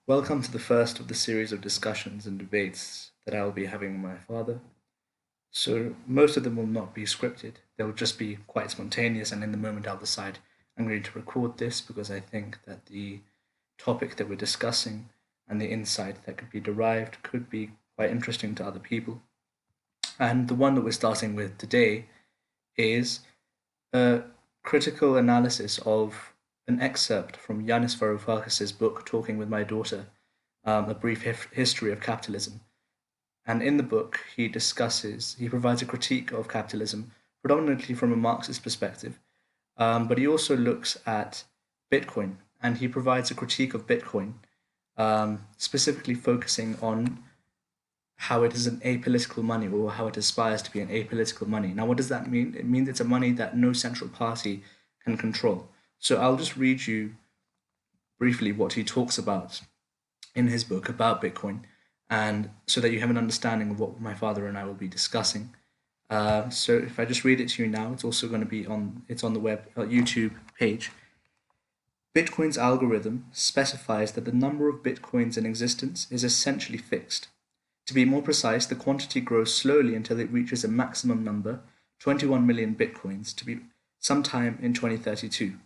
Welcome to the first of the series of discussions and debates that I will be having with my father. So, most of them will not be scripted, they will just be quite spontaneous, and in the moment I'll decide I'm going to record this because I think that the topic that we're discussing and the insight that could be derived could be quite interesting to other people. And the one that we're starting with today is a critical analysis of an excerpt from Yanis Varoufakis' book, Talking with My Daughter, A Brief History of Capitalism. And in the book, he provides a critique of capitalism, predominantly from a Marxist perspective, but he also looks at Bitcoin and he provides a critique of Bitcoin, specifically focusing on how it is an apolitical money or how it aspires to be an apolitical money. Now, what does that mean? It means it's a money that no central party can control. So I'll just read you briefly what he talks about in his book about Bitcoin, and so that you have an understanding of what my father and I will be discussing. So if I just read it to you now, it's also going to be on the web YouTube page. Bitcoin's algorithm specifies that the number of bitcoins in existence is essentially fixed. To be more precise, the quantity grows slowly until it reaches a maximum number, 21 million bitcoins, to be sometime in 2032.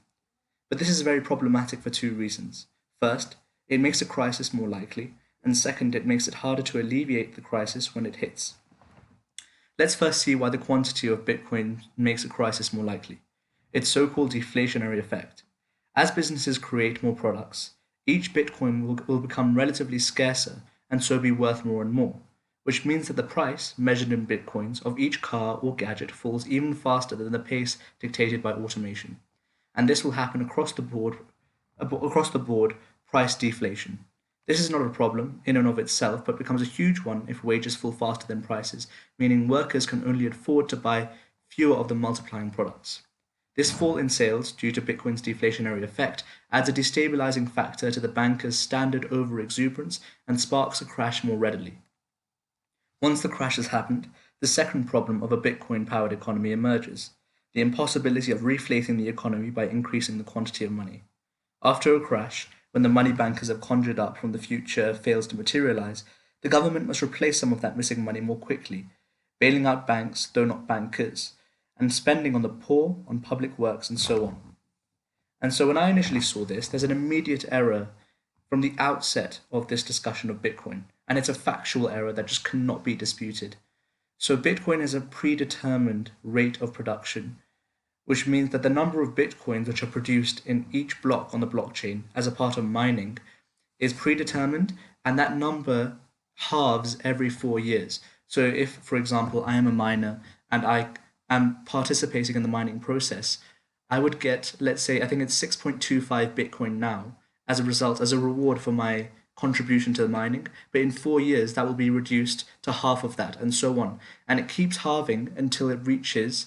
But this is very problematic for two reasons. First, it makes a crisis more likely, and second, it makes it harder to alleviate the crisis when it hits. Let's first see why the quantity of Bitcoin makes a crisis more likely. Its so-called deflationary effect. As businesses create more products, each Bitcoin will become relatively scarcer and so be worth more and more, which means that the price, measured in Bitcoins, of each car or gadget falls even faster than the pace dictated by automation. And this will happen across the board price deflation. This is not a problem in and of itself, but becomes a huge one if wages fall faster than prices, meaning workers can only afford to buy fewer of the multiplying products. This fall in sales, due to Bitcoin's deflationary effect, adds a destabilizing factor to the banker's standard over-exuberance and sparks a crash more readily. Once the crash has happened, the second problem of a Bitcoin-powered economy emerges: the impossibility of reflating the economy by increasing the quantity of money. After a crash, when the money bankers have conjured up from the future fails to materialize, the government must replace some of that missing money more quickly, bailing out banks, though not bankers, and spending on the poor, on public works, and so on. And so when I initially saw this, there's an immediate error from the outset of this discussion of Bitcoin, and it's a factual error that just cannot be disputed. So Bitcoin has a predetermined rate of production, which means that the number of Bitcoins which are produced in each block on the blockchain as a part of mining is predetermined, and that number halves every 4 years. So if, for example, I am a miner and I am participating in the mining process, I would get, let's say, I think it's 6.25 Bitcoin now as a result, as a reward for my contribution to the mining. But in 4 years, that will be reduced to half of that, and so on. And it keeps halving until it reaches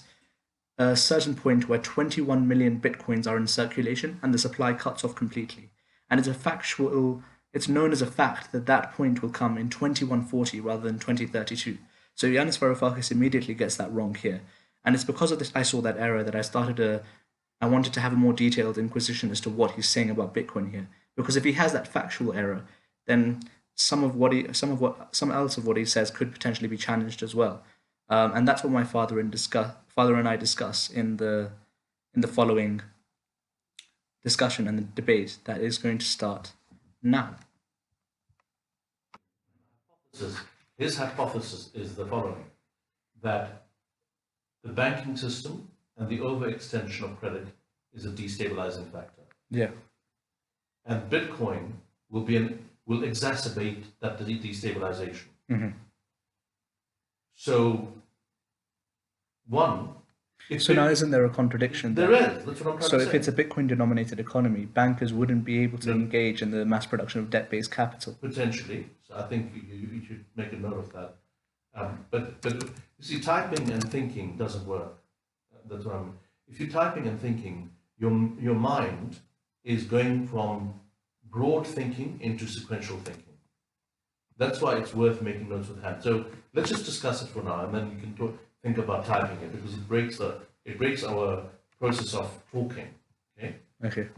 a certain point where 21 million bitcoins are in circulation and the supply cuts off completely. And it's known as a fact that that point will come in 2140 rather than 2032. So Yanis Varoufakis immediately gets that wrong here. And it's because of this I saw that error that I wanted to have a more detailed inquisition as to what he's saying about Bitcoin here. Because if he has that factual error, then some else of what he says could potentially be challenged as well. And that's what my father and I discuss in the following discussion and the debate that is going to start now. His hypothesis is the following: that the banking system and the overextension of credit is a destabilizing factor. Yeah. And Bitcoin will exacerbate that destabilization. Mm-hmm. So, one, So now isn't there a contradiction there there? is. That's what I'm trying So to if say. it's a Bitcoin denominated economy, bankers wouldn't be able to No. engage in the mass production of debt-based capital. Potentially. So I think you should make a note of that. But you see, typing and thinking doesn't work. That's what I'm. If you're typing and thinking, your mind is going from broad thinking into sequential thinking. That's why it's worth making notes with hand. So let's just discuss it for now, and then you can think about typing it, because it breaks our process of talking. Okay. Okay.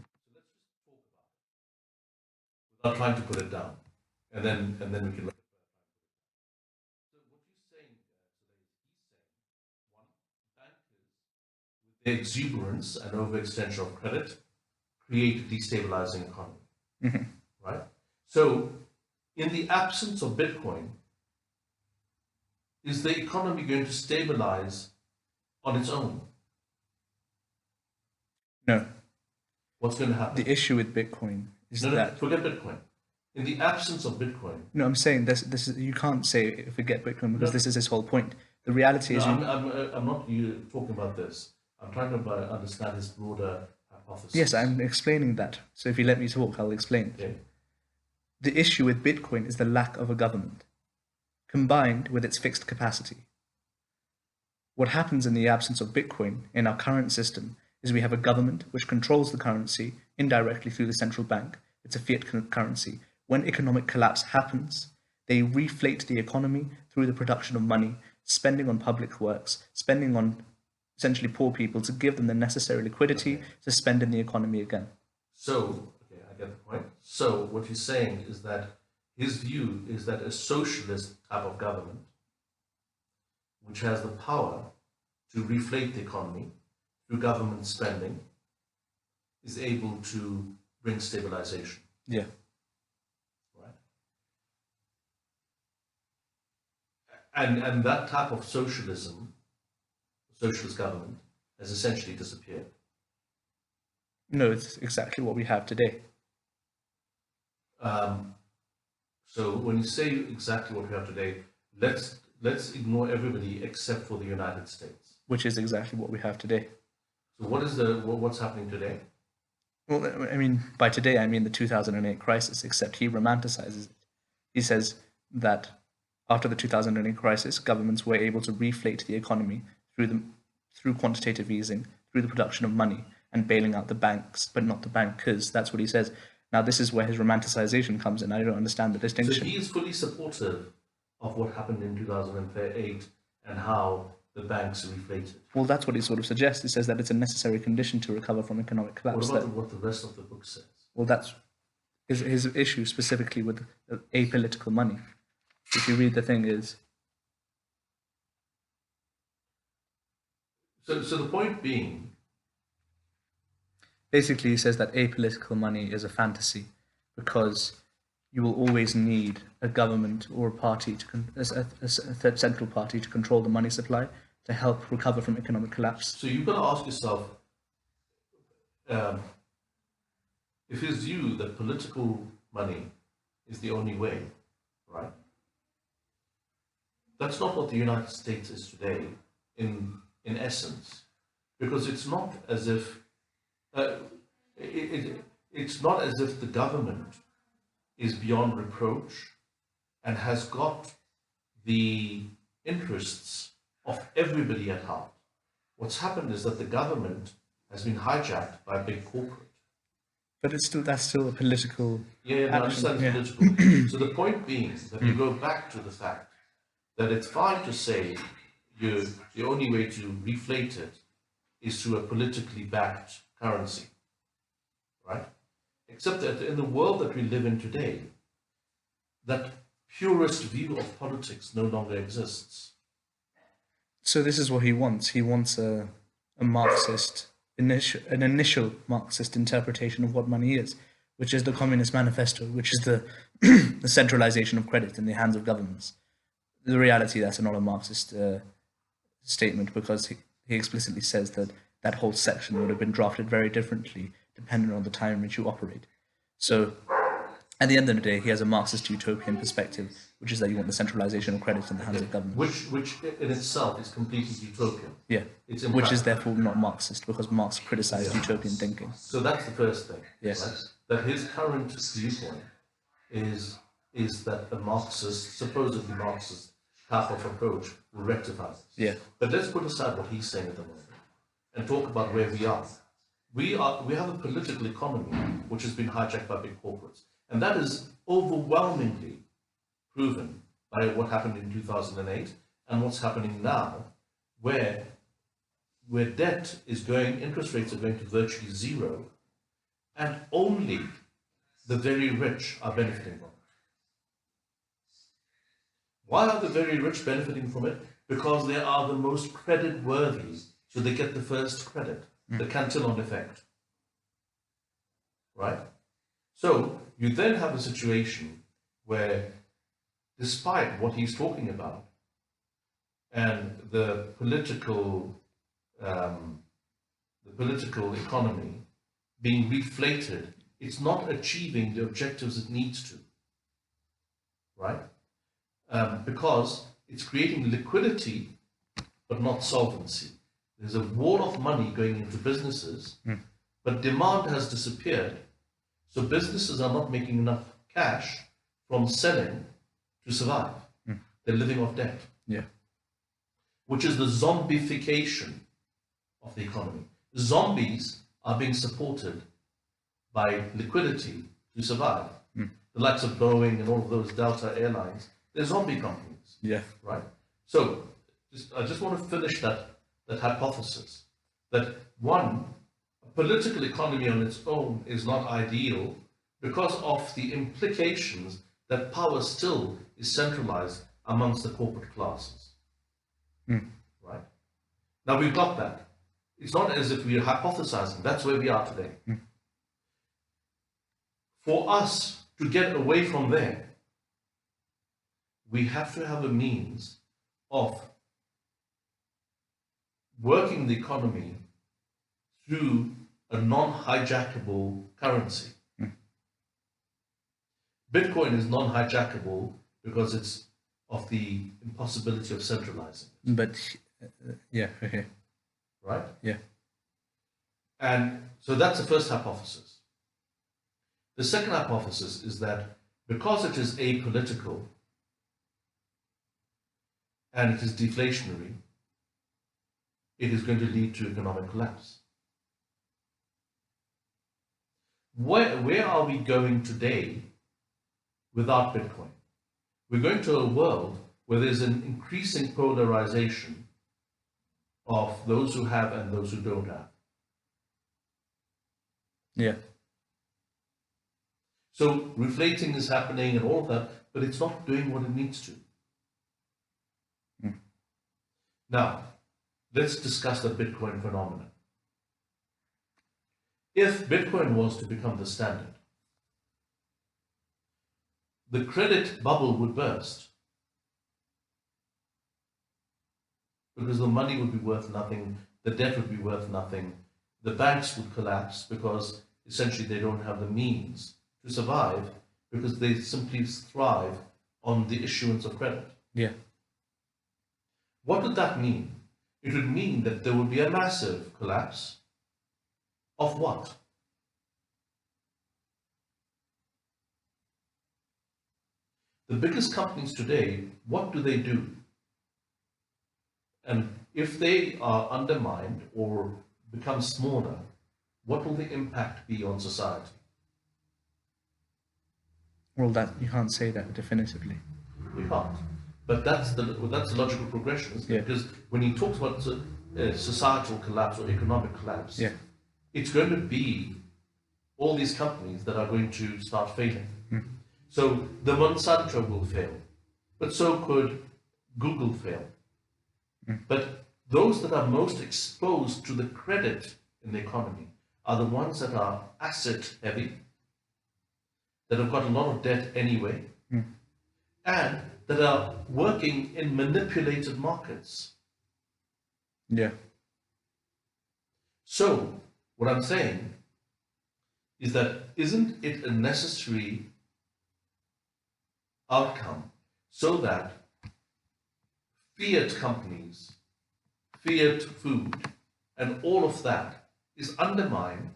not trying to put it down, and then we can look. So what you're saying today is he's saying one, bankers with their exuberance and overextension of credit create a destabilizing economy, Mhm. right? So in the absence of Bitcoin, is the economy going to stabilize on its own? No. What's going to happen? The issue with Bitcoin is No, that forget Bitcoin. In the absence of Bitcoin, no, I'm saying this is, you can't say forget Bitcoin because No. this is his whole point. The reality no, is I'm not you talking about this. I'm trying to understand this broader hypothesis. yes, I'm explaining that. So if you let me talk, I'll explain. Okay. The issue with Bitcoin is the lack of a government, combined with its fixed capacity. What happens in the absence of Bitcoin in our current system is we have a government which controls the currency indirectly through the central bank. It's a fiat currency. When economic collapse happens, they reflate the economy through the production of money, spending on public works, spending on essentially poor people to give them the necessary liquidity to spend in the economy again. So, okay, I get the point. So, what he's saying is that his view is that a socialist type of government, which has the power to reflate the economy through government spending, is able to bring stabilization. Yeah. Right? And that type of socialism, socialist government, has essentially disappeared. No, it's exactly what we have today. So when you say exactly what we have today, let's ignore everybody except for the United States. Which is exactly what we have today. So what's happening today? Well, I mean, by today, I mean the 2008 crisis, except he romanticizes it. He says that after the 2008 crisis, governments were able to reflate the economy through quantitative easing, through the production of money, and bailing out the banks, but not the bankers. That's what he says. Now, this is where his romanticization comes in. I don't understand the distinction. So he is fully supportive of what happened in 2008 and how the banks reflated. Well, that's what he sort of suggests. He says that it's a necessary condition to recover from economic collapse. What about what the rest of the book says? Well, that's his issue specifically with apolitical money. If you read the thing is... So the point being... Basically, he says that apolitical money is a fantasy because you will always need a government or a party, a central party to control the money supply to help recover from economic collapse. So you've got to ask yourself, if his view that political money is the only way, right? That's not what the United States is today, in essence, because it's not as if it's not as if the government is beyond reproach and has got the interests of everybody at heart. What's happened is that the government has been hijacked by a big corporate. But that's still a political I action. understand it's political. So the point being that you go back to the fact that it's fine to say the only way to reflate it is through a politically backed currency, right? Except that in the world that we live in today, that purist view of politics no longer exists. So this is what he wants. He wants a Marxist, an initial Marxist interpretation of what money is, which is the Communist Manifesto, which is the centralization of credit in the hands of governments. The reality, that's not a Marxist statement, because he explicitly says that that whole section would have been drafted very differently depending on the time in which you operate. So at the end of the day, he has a Marxist utopian perspective, which is that you want the centralization of credit in the hands of government. Which in itself is completely utopian. Yeah, which is therefore not Marxist, because Marx criticized utopian thinking. So that's the first thing. Yes. Right? That his current viewpoint is that a Marxist, supposedly Marxist type of approach will rectify this. Yeah. But let's put aside what he's saying at the moment and talk about where we are. We have a political economy which has been hijacked by big corporates. And that is overwhelmingly proven by what happened in 2008 and what's happening now, where debt is going, interest rates are going to virtually zero, and only the very rich are benefiting from it. Why are the very rich benefiting from it? Because they are the most credit worthy, so they get the first credit, the Cantillon effect. Right? So you then have a situation where, despite what he's talking about and the political economy being reflated, it's not achieving the objectives it needs to, right? Because it's creating liquidity, but not solvency. There's a wall of money going into businesses, but demand has disappeared. So businesses are not making enough cash from selling to survive. They're living off debt. Yeah. Which is the zombification of the economy. Zombies are being supported by liquidity to survive. The likes of Boeing and all of those Delta airlines, they're zombie companies. Yeah. Right? So I just want to finish that hypothesis that one, a political economy on its own is not ideal because of the implications that power still is centralized amongst the corporate classes. Right? Now we've got that. It's not as if we're hypothesizing. That's where we are today. For us to get away from there, we have to have a means of working the economy through a non-hijackable currency. Bitcoin is non-hijackable because it's of the impossibility of centralizing it. But yeah, okay. Right? Yeah. And so that's the first hypothesis. The second hypothesis is that because it is apolitical and it is deflationary, it is going to lead to economic collapse. Where are we going today without Bitcoin? We're going to a world where there's an increasing polarization of those who have and those who don't have. Yeah. So reflating is happening and all of that, but it's not doing what it needs to. Now, let's discuss the Bitcoin phenomenon. If Bitcoin was to become the standard, the credit bubble would burst because the money would be worth nothing, the debt would be worth nothing, the banks would collapse because essentially they don't have the means to survive because they simply thrive on the issuance of credit. Yeah. What would that mean? It would mean that there would be a massive collapse of what? The biggest companies today, what do? And if they are undermined or become smaller, what will the impact be on society? Well, that you can't say that definitively. We can't. But that's the logical progression, isn't it? Yeah. Because when he talks about societal collapse or economic collapse, Yeah. it's going to be all these companies that are going to start failing. So the Monsanto will fail, but so could Google fail. But those that are most exposed to the credit in the economy are the ones that are asset heavy, that have got a lot of debt anyway, and that are working in manipulated markets. Yeah. So what I'm saying is that isn't it a necessary outcome so that fiat companies, fiat food, and all of that is undermined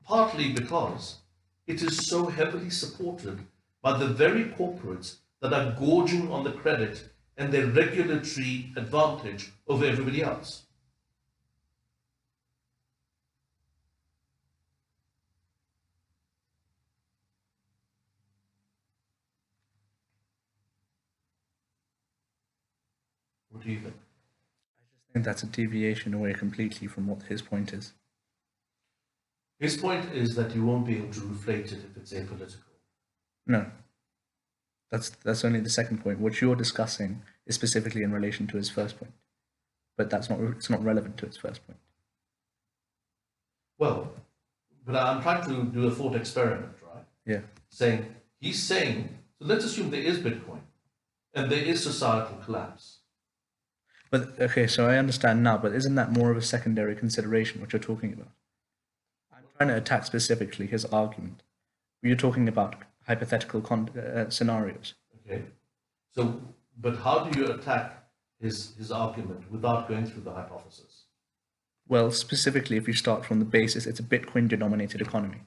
partly because it is so heavily supported by the very corporates that are gorging on the credit and their regulatory advantage over everybody else. What do you think? I just think that's a deviation away completely from what his point is. His point is that you won't be able to reflate it if it's apolitical. No, that's only the second point. What you're discussing is specifically in relation to his first point, but it's not relevant to his first point. Well, but I'm trying to do a thought experiment, right? Yeah. He's saying, so let's assume there is Bitcoin and there is societal collapse. But okay, so I understand now, but isn't that more of a secondary consideration, what you're talking about? I'm trying to attack specifically his argument. You're talking about hypothetical scenarios. Okay. So, but how do you attack his argument without going through the hypothesis? Well, specifically, if you start from the basis, it's a Bitcoin-denominated economy.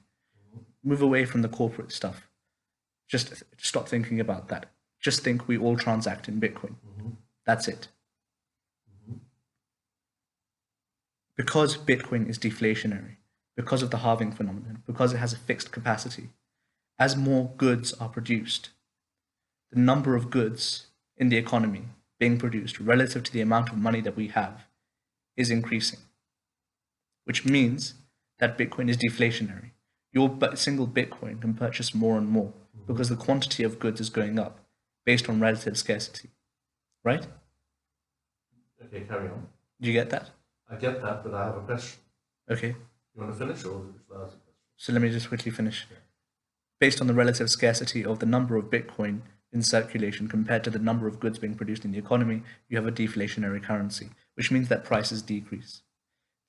Move away from the corporate stuff. Just stop thinking about that. Just think we all transact in Bitcoin. That's it. Because Bitcoin is deflationary, because of the halving phenomenon, because it has a fixed capacity, as more goods are produced, the number of goods in the economy being produced relative to the amount of money that we have is increasing, which means that Bitcoin is deflationary. Your single Bitcoin can purchase more and more because the quantity of goods is going up based on relative scarcity, right? Okay, carry on. Do you get that? I get that, but I have a question. Okay. You want to finish or shall I ask a question? So let me just quickly finish. Based on the relative scarcity of the number of Bitcoin in circulation compared to the number of goods being produced in the economy, you have a deflationary currency, which means that prices decrease.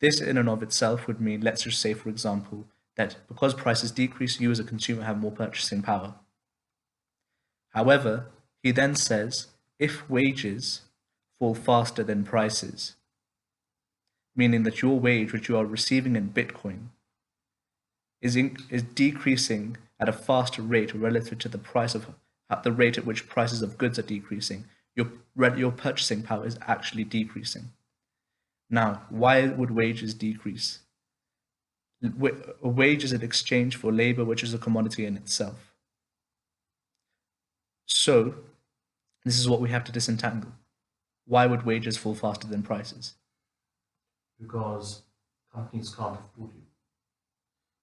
This in and of itself would mean, let's just say, for example, that because prices decrease, you as a consumer have more purchasing power. However, he then says, if wages fall faster than prices, meaning that your wage, which you are receiving in Bitcoin, is decreasing at a faster rate relative to the rate at which prices of goods are decreasing, your purchasing power is actually decreasing. Now, why would wages decrease? A wage is an exchange for labor, which is a commodity in itself. So, this is what we have to disentangle. Why would wages fall faster than prices? Because companies can't afford you.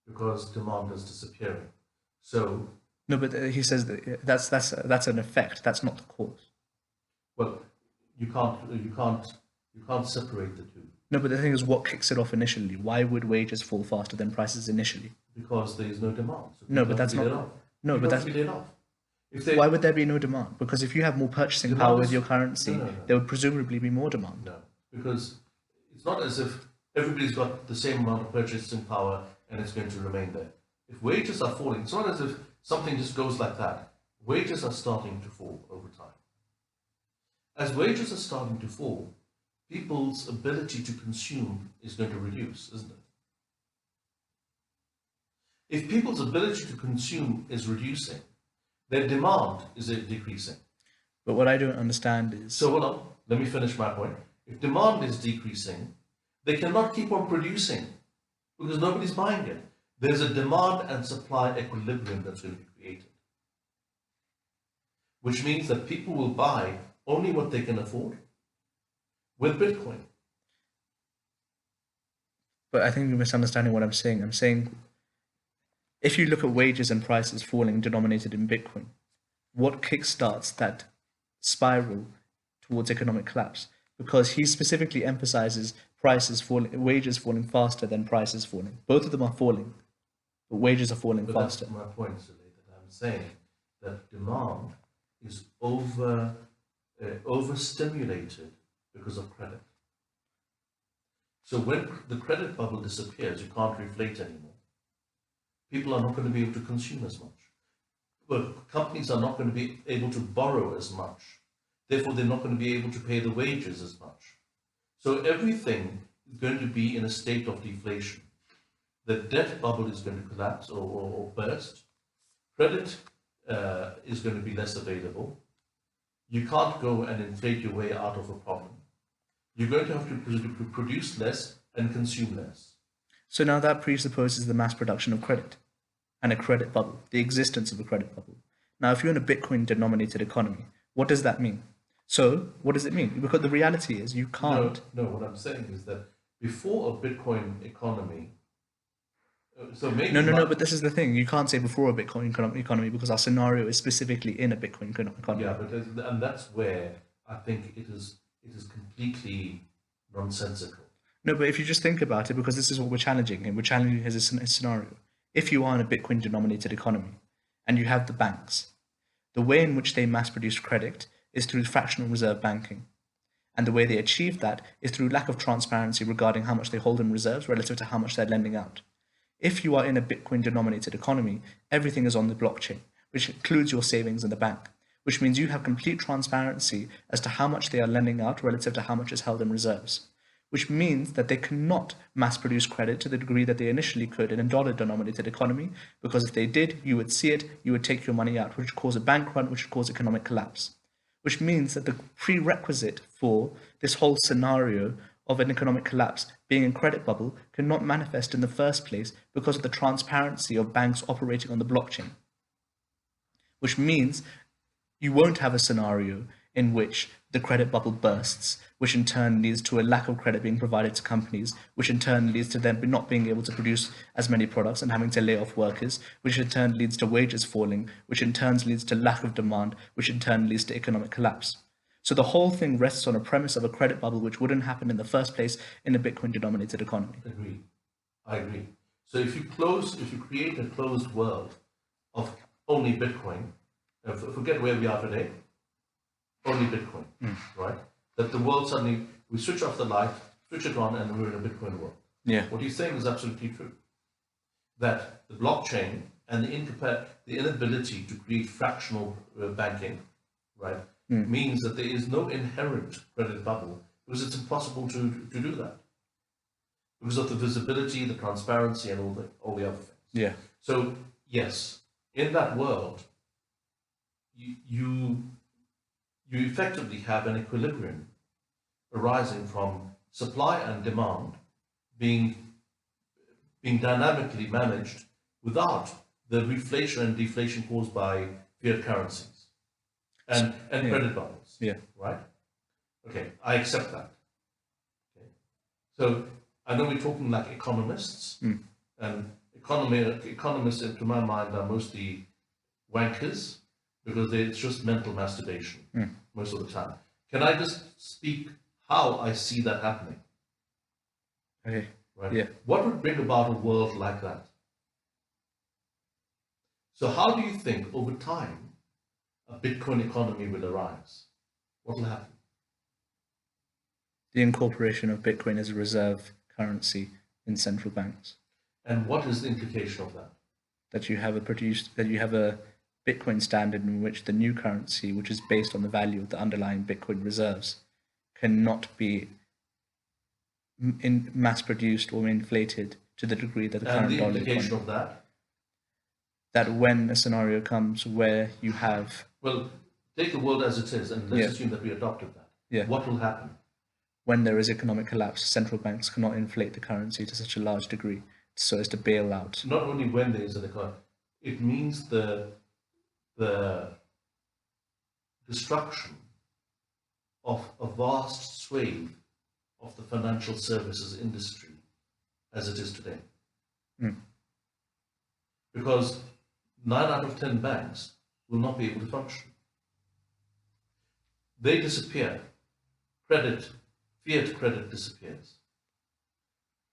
Because demand is disappearing. So no, but he says that's an effect. That's not the cause. Well, you can't separate the two. No, but the thing is, what kicks it off initially? Why would wages fall faster than prices initially? Because there is no demand. So no, but that's not. No, but that's. Why would there be no demand? Because if you have more purchasing power with your currency, there would presumably be more demand. No, because it's not as if everybody's got the same amount of purchasing power and it's going to remain there. If wages are falling, it's not as if something just goes like that. Wages are starting to fall over time. As wages are starting to fall, people's ability to consume is going to reduce, isn't it? If people's ability to consume is reducing, their demand is decreasing. But what I don't understand is... So hold on, let me finish my point. If demand is decreasing, they cannot keep on producing because nobody's buying it. There's a demand and supply equilibrium that's going to be created, which means that people will buy only what they can afford with Bitcoin. But I think you're misunderstanding what I'm saying. I'm saying if you look at wages and prices falling denominated in Bitcoin, what kickstarts that spiral towards economic collapse? Because he specifically emphasizes prices falling, wages falling faster than prices falling. Both of them are falling, but wages are falling faster. That's my point, Saleh, that I'm saying that demand is overstimulated because of credit. So when the credit bubble disappears, you can't reflate anymore. People are not going to be able to consume as much. But companies are not going to be able to borrow as much. Therefore, they're not going to be able to pay the wages as much. So everything is going to be in a state of deflation. The debt bubble is going to collapse or burst. Credit is going to be less available. You can't go and inflate your way out of a problem. You're going to have to produce less and consume less. So now that presupposes the mass production of credit and a credit bubble, the existence of a credit bubble. Now, if you're in a Bitcoin-denominated economy, what does that mean? So, what does it mean? Because the reality is you can't... No, what I'm saying is that before a Bitcoin economy, So maybe No, but this is the thing. You can't say before a Bitcoin economy because our scenario is specifically in a Bitcoin economy. yeah, but and that's where I think it is completely nonsensical. No, but if you just think about it, because this is what we're challenging him, we're challenging his scenario. If you are in a Bitcoin denominated economy and you have the banks, the way in which they mass produce credit is through fractional reserve banking. And the way they achieve that is through lack of transparency regarding how much they hold in reserves relative to how much they're lending out. If you are in a Bitcoin denominated economy, everything is on the blockchain, which includes your savings in the bank, which means you have complete transparency as to how much they are lending out relative to how much is held in reserves, which means that they cannot mass produce credit to the degree that they initially could in a dollar denominated economy, because if they did, you would see it, you would take your money out, which would cause a bank run, which would cause economic collapse. Which means that the prerequisite for this whole scenario of an economic collapse being a credit bubble cannot manifest in the first place because of the transparency of banks operating on the blockchain. Which means you won't have a scenario in which the credit bubble bursts, which in turn leads to a lack of credit being provided to companies, which in turn leads to them not being able to produce as many products and having to lay off workers, which in turn leads to wages falling, which in turn leads to lack of demand, which in turn leads to economic collapse. So the whole thing rests on a premise of a credit bubble which wouldn't happen in the first place in a Bitcoin denominated economy. Agree. I agree. So if you create a closed world of only Bitcoin, forget where we are today, only Bitcoin, right? That the world suddenly, we switch off the light, switch it on, and we're in a Bitcoin world. Yeah. What he's saying is absolutely true. That the blockchain and the inability to create fractional banking, right, means that there is no inherent credit bubble because it's impossible to do that because of the visibility, the transparency, and all the other things. Yeah. So yes, in that world, you effectively have an equilibrium arising from supply and demand being dynamically managed without the reflation and deflation caused by fiat currencies and credit bubbles. Yeah. Right? Okay, I accept that. Okay. So I know we're talking like economists, and economists, to my mind, are mostly wankers because it's just mental masturbation most of the time. Can I just speak how I see that happening? Okay. Right? Yeah. What would bring about a world like that? So how do you think over time a Bitcoin economy will arise? What will happen? The incorporation of Bitcoin as a reserve currency in central banks. And what is the implication of that? That you have a Bitcoin standard in which the new currency, which is based on the value of the underlying Bitcoin reserves, cannot be mass produced or inflated to the degree that the current dollar economy. And the implication of that? That when a scenario comes where you have... Well, take the world as it is, and let's assume that we adopted that. Yeah. What will happen? When there is economic collapse, central banks cannot inflate the currency to such a large degree so as to bail out. Not only when there is an economy, it means the destruction of a vast swathe of the financial services industry as it is today. Because 9 out of 10 banks will not be able to function. They disappear. Fiat credit disappears.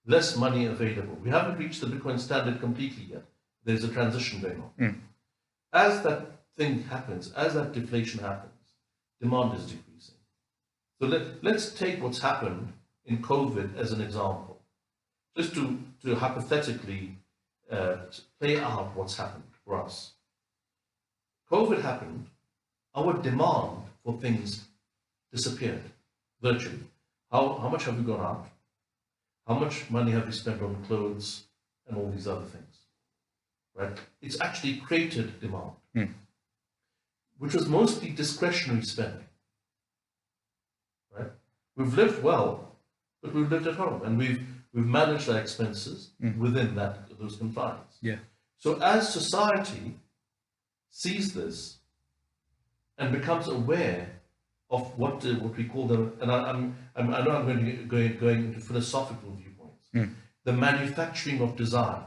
Less money available. We haven't reached the Bitcoin standard completely yet. There's a transition going on. As that thing happens, as that deflation happens, demand is decreasing. So let's take what's happened in COVID as an example, just to hypothetically play out what's happened for us. COVID happened, our demand for things disappeared virtually. How much have we gone out? How much money have we spent on clothes and all these other things? Right? It's actually created demand, which was mostly discretionary spending. Right? We've lived well, but we've lived at home, and we've managed our expenses within those confines. Yeah. So as society sees this and becomes aware of what we call and I know I'm going into philosophical viewpoints, the manufacturing of desire.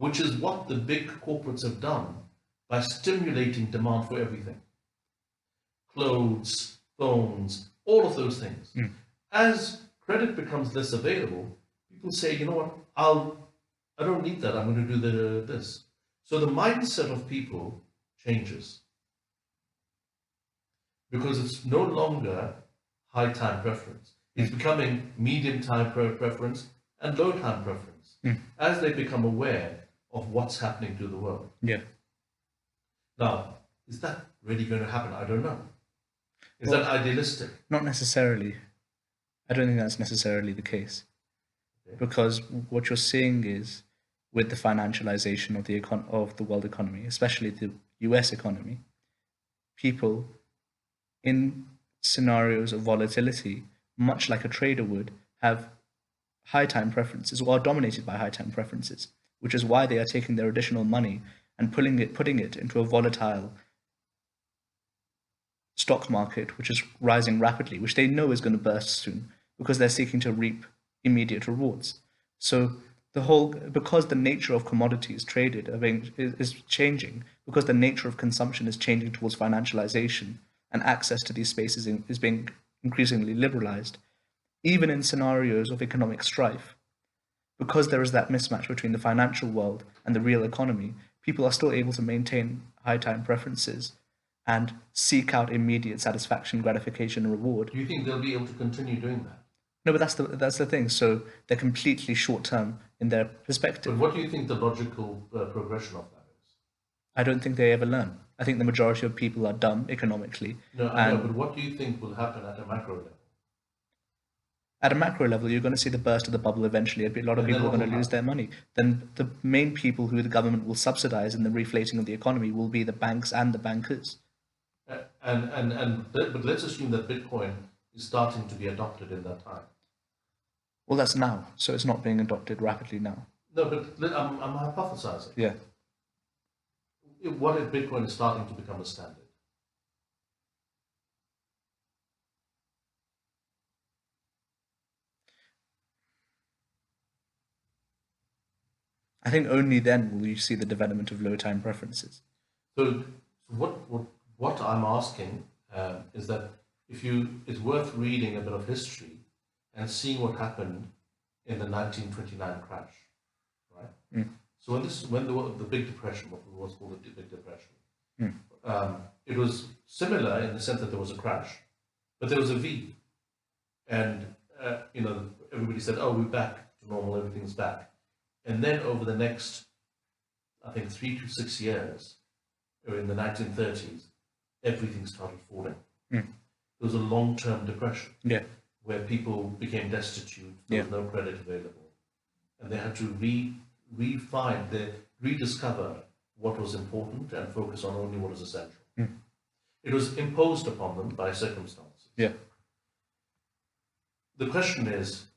which is what the big corporates have done by stimulating demand for everything. Clothes, phones, all of those things. As credit becomes less available, people say, you know what, I don't need that, I'm going to do this. So the mindset of people changes because it's no longer high time preference. It's becoming medium time preference and low time preference as they become aware of what's happening to the world. Yeah. Now, is that really going to happen? I don't know. Is that idealistic? Not necessarily. I don't think that's necessarily the case. Okay. Because what you're seeing is, with the financialization of the world economy, especially the US economy, people in scenarios of volatility, much like a trader would, have high time preferences or are dominated by high time preferences, which is why they are taking their additional money and putting it into a volatile stock market, which is rising rapidly, which they know is going to burst soon because they're seeking to reap immediate rewards. So because the nature of commodities traded is changing, because the nature of consumption is changing towards financialization and access to these spaces is being increasingly liberalized, even in scenarios of economic strife, because there is that mismatch between the financial world and the real economy, people are still able to maintain high time preferences and seek out immediate satisfaction, gratification, and reward. Do you think they'll be able to continue doing that? No, but that's the thing. So they're completely short term in their perspective. But what do you think the logical progression of that is? I don't think they ever learn. I think the majority of people are dumb economically. No, I know, but what do you think will happen at a macro level? At a macro level, you're going to see the burst of the bubble eventually. A lot of people are going to lose their money. Then the main people who the government will subsidize in the reflating of the economy will be the banks and the bankers. But let's assume that Bitcoin is starting to be adopted in that time. Well, that's now, so it's not being adopted rapidly now. No, but I'm hypothesizing. Yeah. What if Bitcoin is starting to become a standard? I think only then will you see the development of low time preferences. So what I'm asking is that it's worth reading a bit of history and seeing what happened in the 1929 crash, right? So when the Big Depression, what was called the Big Depression, it was similar in the sense that there was a crash, but there was a V, and everybody said, "Oh, we're back to normal, everything's back." And then over the next, I think, 3 to 6 years, or in the 1930s, everything started falling. There was a long-term depression where people became destitute, there was no credit available, and they had to rediscover what was important and focus on only what was essential. It was imposed upon them by circumstances. The question is,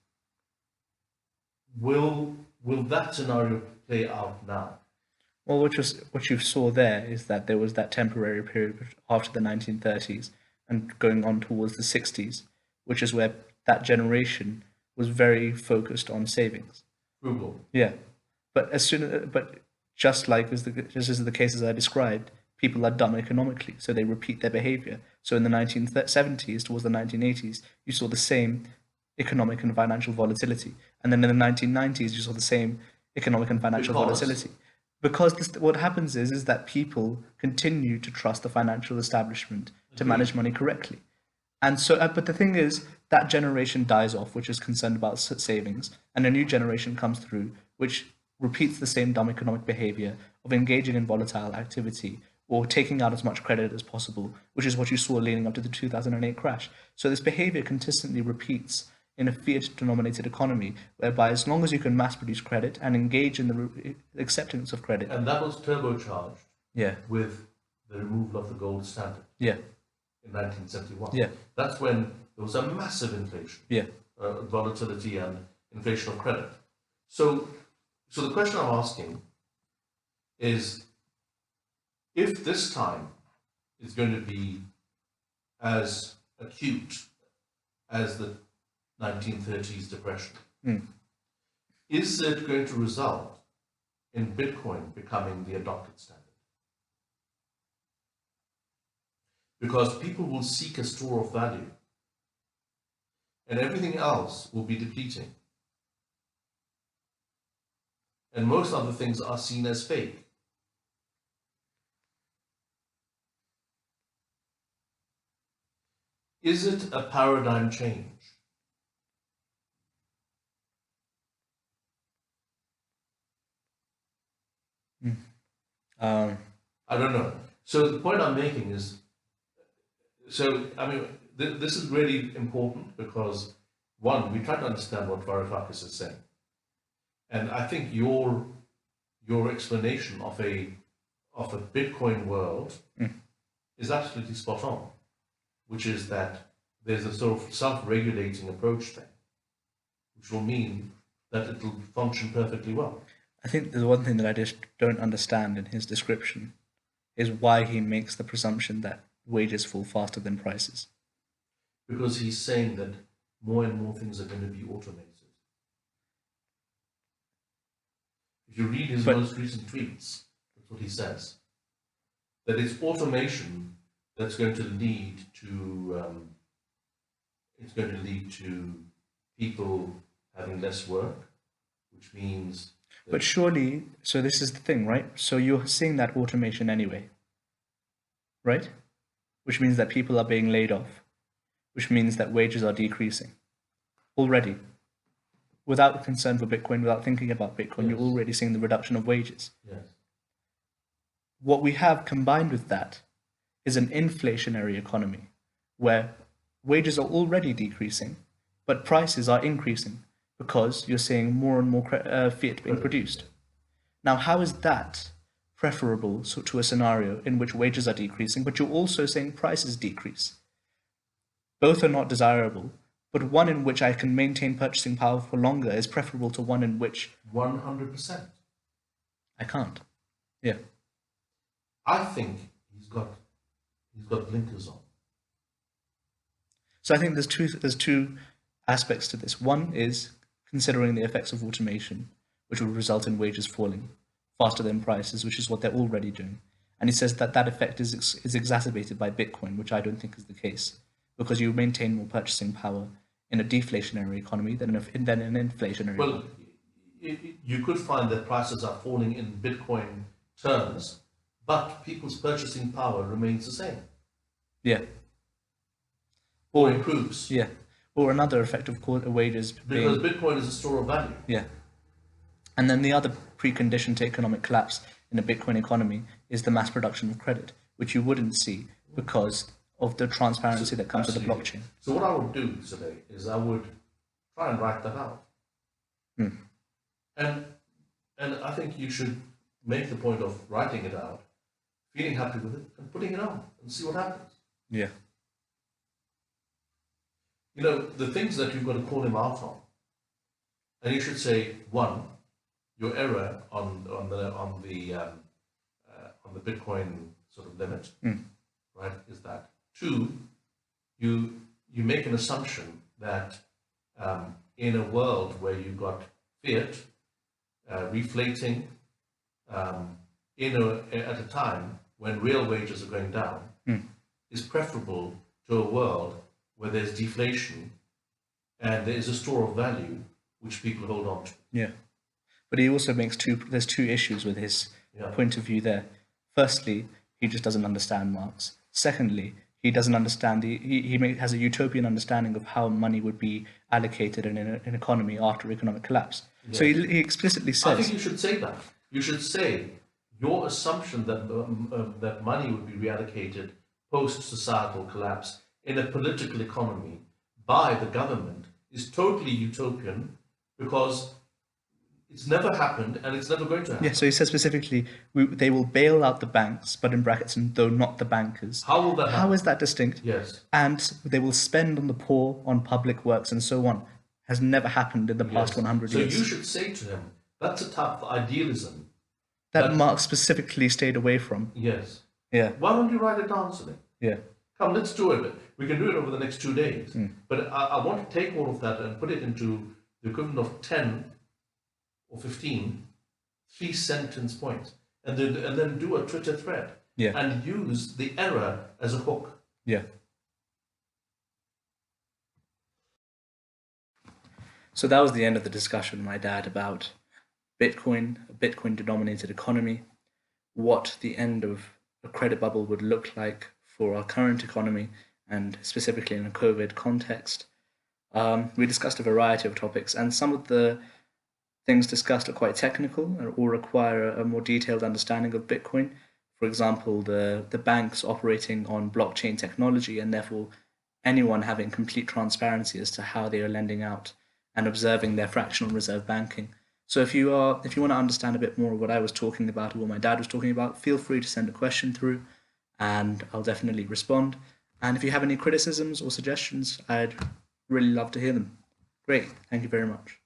will that scenario play out now? Well, what you saw there is that there was that temporary period after the 1930s and going on towards the 60s, which is where that generation was very focused on savings. Frugal. Yeah, but just as the cases I described, people are dumb economically, so they repeat their behavior. So in the 1970s towards the 1980s, you saw the same economic and financial volatility, and then in the 1990s you saw the same economic and financial volatility. Because what happens is that people continue to trust the financial establishment to manage money correctly. And so, but the thing is, that generation dies off, which is concerned about savings, and a new generation comes through, which repeats the same dumb economic behavior of engaging in volatile activity or taking out as much credit as possible, which is what you saw leading up to the 2008 crash. So this behavior consistently repeats in a fiat-denominated economy, whereby as long as you can mass-produce credit and engage in the acceptance of credit... And that was turbocharged with the removal of the gold standard in 1971. That's when there was a massive inflation, volatility and inflation of credit. So the question I'm asking is, if this time is going to be as acute as the 1930s depression, is it going to result in Bitcoin becoming the adopted standard. Because people will seek a store of value, and everything else will be depleting. And most other things are seen as fake. Is it a paradigm change? Um, I don't know. So the point I'm making is, I mean, this is really important because, one, we try to understand what Varoufakis is saying. And I think your explanation of a Bitcoin world is absolutely spot on, which is that there's a sort of self-regulating approach there, which will mean that it will function perfectly well. I think the one thing that I just don't understand in his description is why he makes the presumption that wages fall faster than prices. Because he's saying that more and more things are going to be automated. If you read his most recent tweets, that's what he says. That it's automation that's going to lead to people having less work, which means. But surely, so this is the thing, right? So you're seeing that automation anyway, right? Which means that people are being laid off, which means that wages are decreasing already. Without concern for Bitcoin, without thinking about Bitcoin, You're already seeing the reduction of wages. Yes. What we have combined with that is an inflationary economy where wages are already decreasing, but prices are increasing because you're seeing more and more fiat being produced. Now, how is that preferable to a scenario in which wages are decreasing, but you're also saying prices decrease? Both are not desirable, but one in which I can maintain purchasing power for longer is preferable to one in which 100%. I can't. Yeah. I think he's got blinkers on. So I think there's two aspects to this. One is considering the effects of automation, which will result in wages falling faster than prices, which is what they're already doing. And he says that that effect is exacerbated by Bitcoin, which I don't think is the case, because you maintain more purchasing power in a deflationary economy than an inflationary. Well, you could find that prices are falling in Bitcoin terms, but people's purchasing power remains the same. Yeah. Or improves. Yeah. Or another effect of wages because Bitcoin is a store of value. Yeah. And then the other precondition to economic collapse in a Bitcoin economy is the mass production of credit, which you wouldn't see because of the transparency that comes with the blockchain. So what I would do today is I would try and write that out. And I think you should make the point of writing it out, feeling happy with it, and putting it on and see what happens. Yeah. You know, the things that you've got to call him out on. And you should say, one, your error on the Bitcoin sort of limit, right, is that. Two, you make an assumption that in a world where you've got fiat reflating at a time when real wages are going down, is preferable to a world where there's deflation and there is a store of value which people hold on to. Yeah. But he also makes there's two issues with his point of view there. Firstly, he just doesn't understand Marx. Secondly, he doesn't understand he has a utopian understanding of how money would be allocated in an economy after economic collapse. Yes. So he explicitly says. I think you should say that. You should say your assumption that that money would be reallocated post-societal collapse in a political economy by the government is totally utopian because it's never happened and it's never going to happen. Yeah, so he says specifically, they will bail out the banks, but in brackets, and though not the bankers. How will that happen? How is that distinct? Yes. And they will spend on the poor, on public works, and so on. Has never happened in the past 100 years. So you should say to him, that's a type of idealism. That Marx specifically stayed away from. Yes. Yeah. Why don't you write it down, Sunny? Yeah. Come, let's do it. We can do it over the next 2 days. But I want to take all of that and put it into the equivalent of 10 or 15 3 sentence points, and then do a Twitter thread, Yeah. and use the error as a hook. Yeah. So that was the end of the discussion with my dad about Bitcoin, a Bitcoin denominated economy, what the end of a credit bubble would look like for our current economy, and specifically in a COVID context. We discussed a variety of topics, and some of the things discussed are quite technical or require a more detailed understanding of Bitcoin. For example, the banks operating on blockchain technology, and therefore anyone having complete transparency as to how they are lending out and observing their fractional reserve banking. So if you want to understand a bit more of what I was talking about or what my dad was talking about, feel free to send a question through and I'll definitely respond. And if you have any criticisms or suggestions, I'd really love to hear them. Great. Thank you very much.